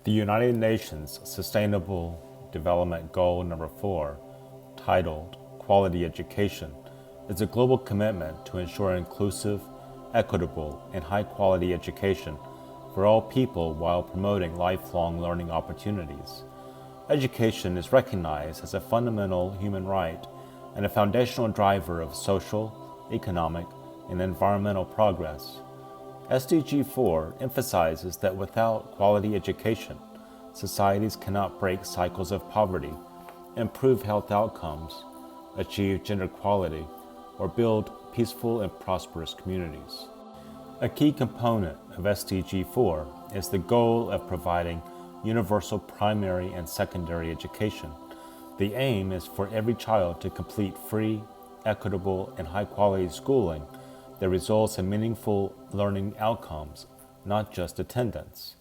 The United Nations Sustainable Development Goal number 4, titled Quality Education, is a global commitment to ensure inclusive, equitable, and high-quality education for all people while promoting lifelong learning opportunities. Education is recognized as a fundamental human right and a foundational driver of social, economic, and environmental progress. SDG 4 emphasizes that without quality education, societies cannot break cycles of poverty, improve health outcomes, achieve gender equality, or build peaceful and prosperous communities. A key component of SDG 4 is the goal of providing universal primary and secondary education. The aim is for every child to complete free, equitable, and high-quality schooling that results in meaningful learning outcomes, not just attendance.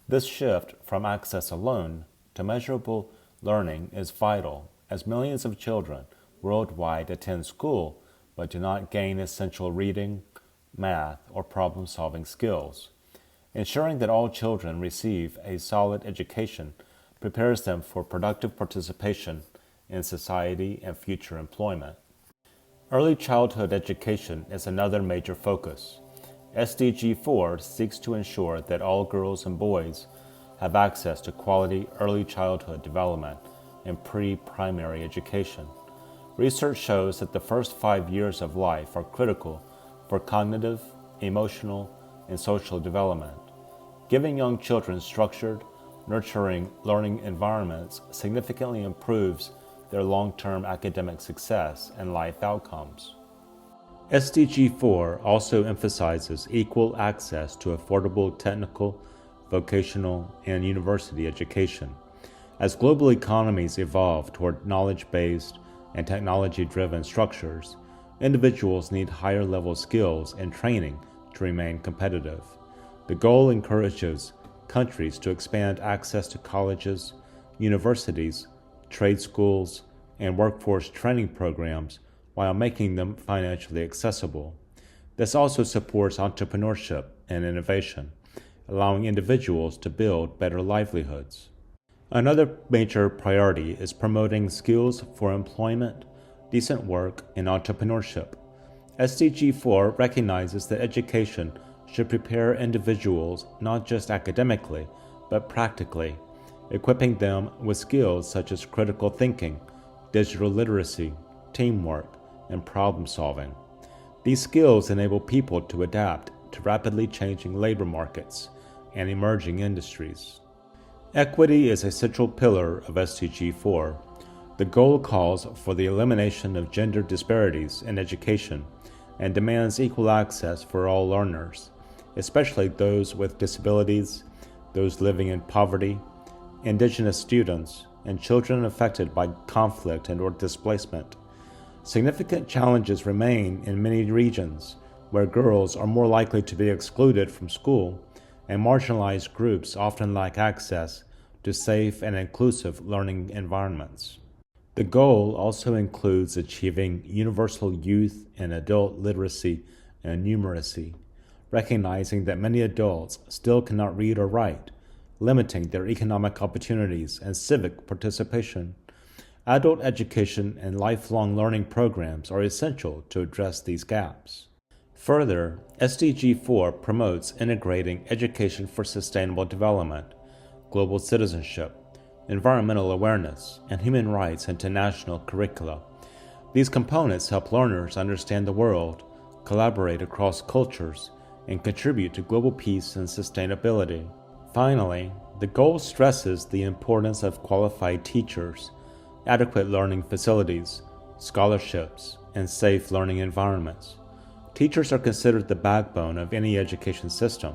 This shift from access alone to measurable learning is vital, as millions of children worldwide attend school but do not gain essential reading, math, or problem-solving skills. Ensuring that all children receive a solid education prepares them for productive participation in society and future employment. Early childhood education is another major focus. SDG 4 seeks to ensure that all girls and boys have access to quality early childhood development and pre-primary education. Research shows that the first 5 years of life are critical for cognitive, emotional, and social development. Giving young children structured, nurturing learning environments significantly improves their long-term academic success and life outcomes. SDG 4 also emphasizes equal access to affordable technical, vocational, and university education. As global economies evolve toward knowledge-based and technology-driven structures, individuals need higher-level skills and training to remain competitive. The goal encourages countries to expand access to colleges, universities, trade schools, and workforce training programs while making them financially accessible. This also supports entrepreneurship and innovation, allowing individuals to build better livelihoods. Another major priority is promoting skills for employment, decent work, and entrepreneurship. SDG 4 recognizes that education should prepare individuals not just academically, but practically, equipping them with skills such as critical thinking, digital literacy, teamwork, and problem-solving. These skills enable people to adapt to rapidly changing labor markets and emerging industries. Equity is a central pillar of SDG 4. The goal calls for the elimination of gender disparities in education and demands equal access for all learners, especially those with disabilities, those living in poverty, Indigenous students, and children affected by conflict and/or displacement. Significant challenges remain in many regions where girls are more likely to be excluded from school, and marginalized groups often lack access to safe and inclusive learning environments. The goal also includes achieving universal youth and adult literacy and numeracy, recognizing that many adults still cannot read or write, limiting their economic opportunities and civic participation. Adult education and lifelong learning programs are essential to address these gaps. Further, SDG 4 promotes integrating education for sustainable development, global citizenship, environmental awareness, and human rights into national curricula. These components help learners understand the world, collaborate across cultures, and contribute to global peace and sustainability. Finally, the goal stresses the importance of qualified teachers, adequate learning facilities, scholarships, and safe learning environments. Teachers are considered the backbone of any education system,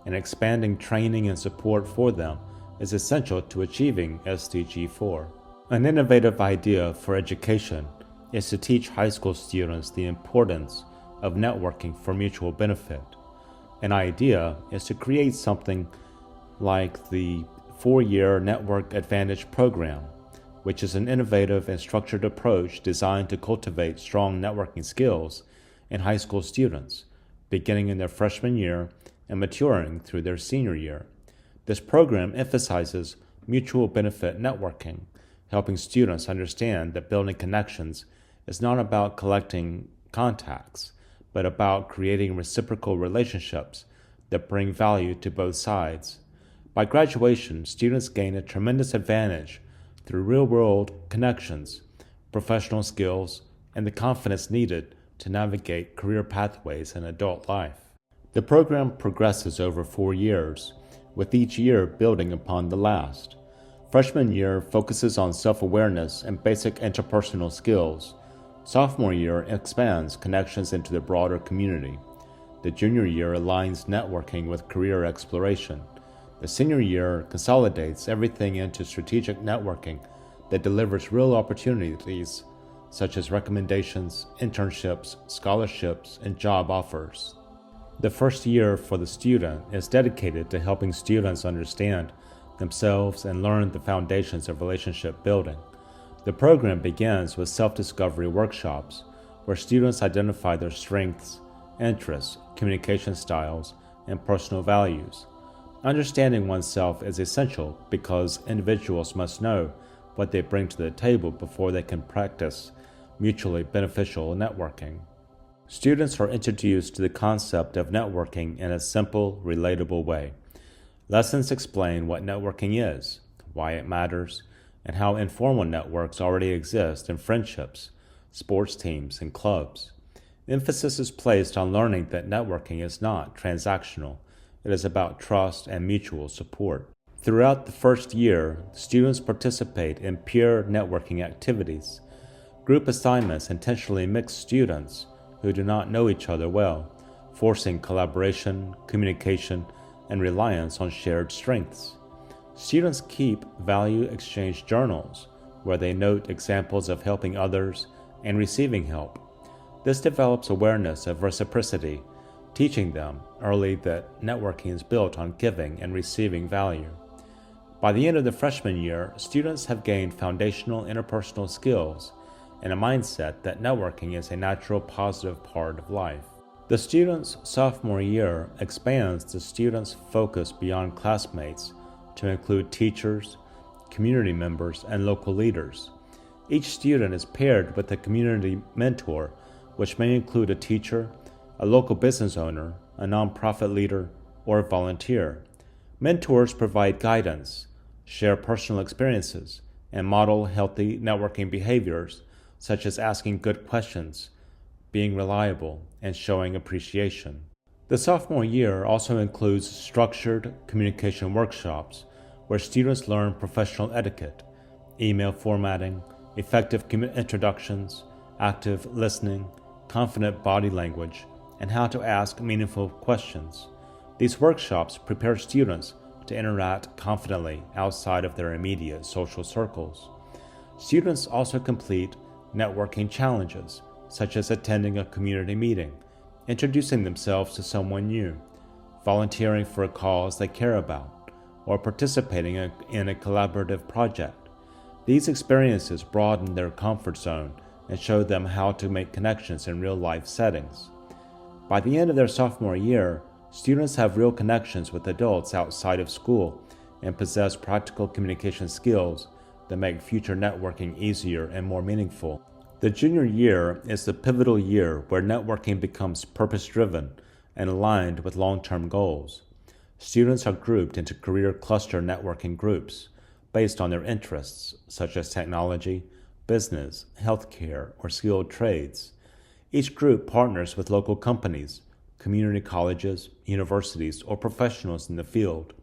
and expanding training and support for them is essential to achieving SDG 4. An innovative idea for education is to teach high school students the importance of networking for mutual benefit. An idea is to create something like the 4-year Network Advantage program, which is an innovative and structured approach designed to cultivate strong networking skills in high school students, beginning in their freshman year and maturing through their senior year. This program emphasizes mutual benefit networking, helping students understand that building connections is not about collecting contacts, but about creating reciprocal relationships that bring value to both sides. By graduation, students gain a tremendous advantage through real-world connections, professional skills, and the confidence needed to navigate career pathways in adult life. The program progresses over 4 years, with each year building upon the last. Freshman year focuses on self-awareness and basic interpersonal skills. Sophomore year expands connections into the broader community. The junior year aligns networking with career exploration. The senior year consolidates everything into strategic networking that delivers real opportunities such as recommendations, internships, scholarships, and job offers. The first year for the student is dedicated to helping students understand themselves and learn the foundations of relationship building. The program begins with self-discovery workshops where students identify their strengths, interests, communication styles, and personal values. Understanding oneself is essential because individuals must know what they bring to the table before they can practice mutually beneficial networking. Students are introduced to the concept of networking in a simple, relatable way. Lessons explain what networking is, why it matters, and how informal networks already exist in friendships, sports teams, and clubs. Emphasis is placed on learning that networking is not transactional. It is about trust and mutual support. Throughout the first year, students participate in peer networking activities. Group assignments intentionally mix students who do not know each other well, forcing collaboration, communication, and reliance on shared strengths. Students keep value exchange journals where they note examples of helping others and receiving help. This develops awareness of reciprocity, teaching them early that networking is built on giving and receiving value. By the end of the freshman year, students have gained foundational interpersonal skills and a mindset that networking is a natural positive part of life. The student's sophomore year expands the student's focus beyond classmates to include teachers, community members, and local leaders. Each student is paired with a community mentor, which may include a teacher, a local business owner, a nonprofit leader, or a volunteer. Mentors provide guidance, share personal experiences, and model healthy networking behaviors such as asking good questions, being reliable, and showing appreciation. The sophomore year also includes structured communication workshops where students learn professional etiquette, email formatting, effective introductions, active listening, confident body language, and how to ask meaningful questions. These workshops prepare students to interact confidently outside of their immediate social circles. Students also complete networking challenges, such as attending a community meeting, introducing themselves to someone new, volunteering for a cause they care about, or participating in a collaborative project. These experiences broaden their comfort zone and show them how to make connections in real-life settings. By the end of their sophomore year, students have real connections with adults outside of school and possess practical communication skills that make future networking easier and more meaningful. The junior year is the pivotal year where networking becomes purpose-driven and aligned with long-term goals. Students are grouped into career cluster networking groups based on their interests, such as technology, business, healthcare, or skilled trades. Each group partners with local companies, community colleges, universities, or professionals in the field.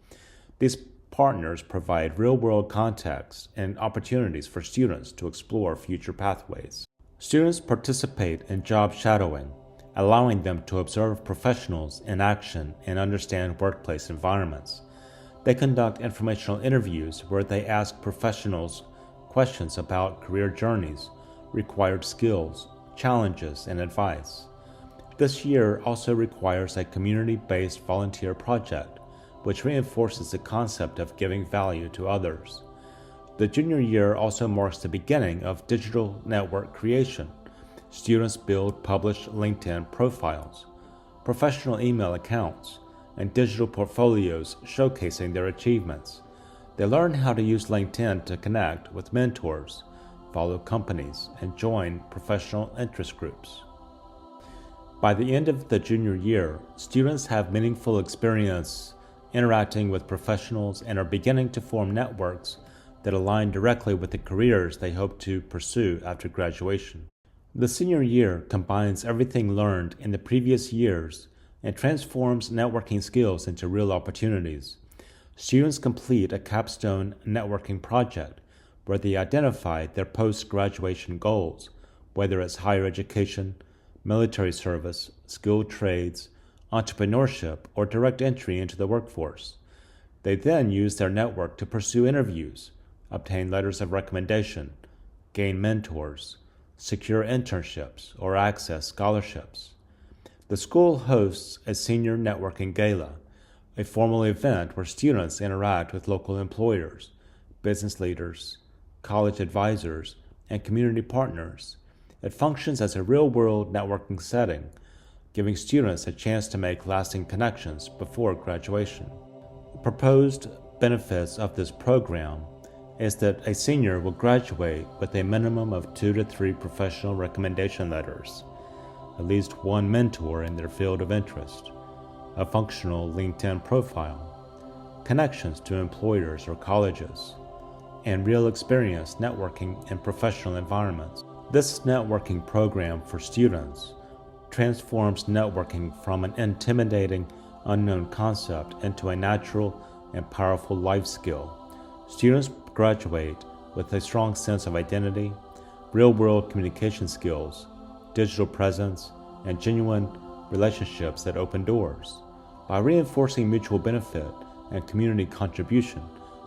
These partners provide real-world contacts and opportunities for students to explore future pathways. Students participate in job shadowing, allowing them to observe professionals in action and understand workplace environments. They conduct informational interviews where they ask professionals questions about career journeys, required skills, challenges, and advice. This year also requires a community-based volunteer project, which reinforces the concept of giving value to others. The junior year also marks the beginning of digital network creation. Students build published LinkedIn profiles, professional email accounts, and digital portfolios showcasing their achievements. They learn how to use LinkedIn to connect with mentors, follow companies, and join professional interest groups. By the end of the junior year, students have meaningful experience interacting with professionals and are beginning to form networks that align directly with the careers they hope to pursue after graduation. The senior year combines everything learned in the previous years and transforms networking skills into real opportunities. Students complete a capstone networking project where they identify their post-graduation goals, whether it's higher education, military service, skilled trades, entrepreneurship, or direct entry into the workforce. They then use their network to pursue interviews, obtain letters of recommendation, gain mentors, secure internships, or access scholarships. The school hosts a senior networking gala, a formal event where students interact with local employers, business leaders, college advisors, and community partners. It functions as a real-world networking setting, giving students a chance to make lasting connections before graduation. The proposed benefits of this program is that a senior will graduate with a minimum of 2 to 3 professional recommendation letters, at least one mentor in their field of interest, a functional LinkedIn profile, connections to employers or colleges, and real experience networking in professional environments. This networking program for students transforms networking from an intimidating, unknown concept into a natural and powerful life skill. Students graduate with a strong sense of identity, real-world communication skills, digital presence, and genuine relationships that open doors. By reinforcing mutual benefit and community contribution,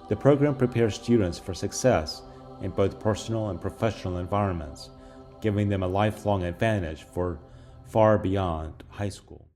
the program prepares students for success in both personal and professional environments, giving them a lifelong advantage for far beyond high school.